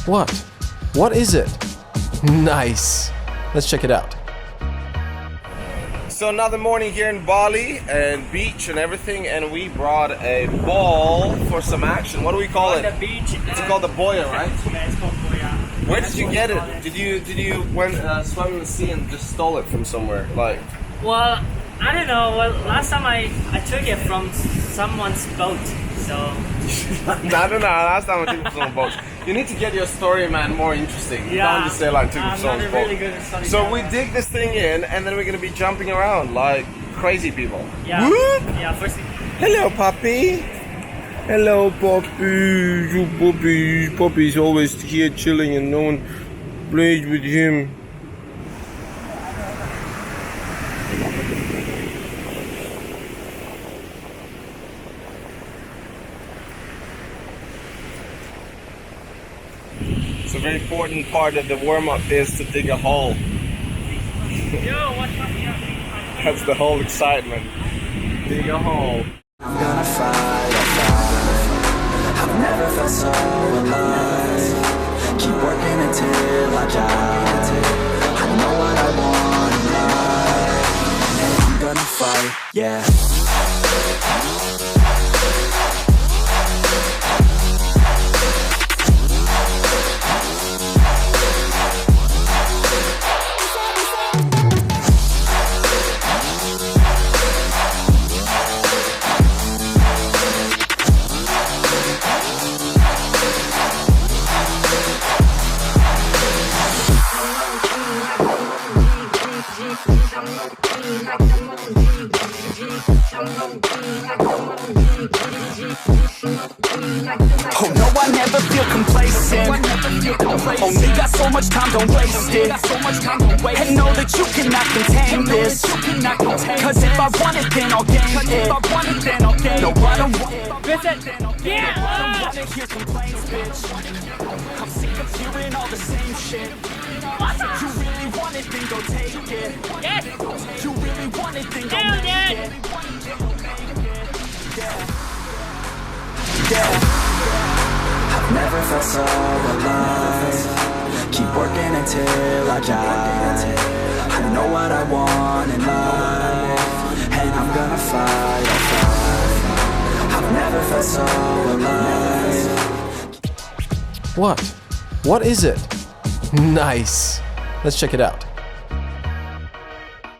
What? What is it? Nice. Let's check it out. So another morning here in Bali and beach and everything, and we brought a ball for some action. What do we call it? On the beach. It's called the buoy, right? Yeah, it's called buoy. Where did you get it? Did you went swim in the sea and just stole it from somewhere? Like, Well, I don't know. Well, last time I took it from someone's boat. So I don't know. Last time I took it from someone's boat. You need to get your story, man, more interesting. You yeah, can't just say like took it I'm from not someone's really boat. good at studying. So we dig this thing in, and then we're gonna be jumping around like crazy people. Yeah. Whoop! Yeah. First. Hello, puppy. Hello, puppy. You puppy. Puppy's always here chilling and no one plays with him. So a very important part of the warm-up is to dig a hole. Yo, what's up here? That's the whole excitement. Dig a hole. I'm gonna fight, I've never felt so alive. Keep working until I die. I know what I want in life, and I'm gonna fight, yeah. Oh no, I never feel complacent. Only got so much time, don't waste it. And know that you cannot contain this. Cause if I want it, then I'll gain it. No, I don't want it. Yeah. I don't wanna hear complaints, bitch. I'm sick of hearing all the same shit. You really want it, then go take it. Yes. You really want it, then go Hell make yeah. it. Yeah. I've never felt so alive. Keep working until I die. I know what I want in life, and I'm gonna fight, I'll fight. I've never felt so alive. What? What is it? Nice. Let's check it out.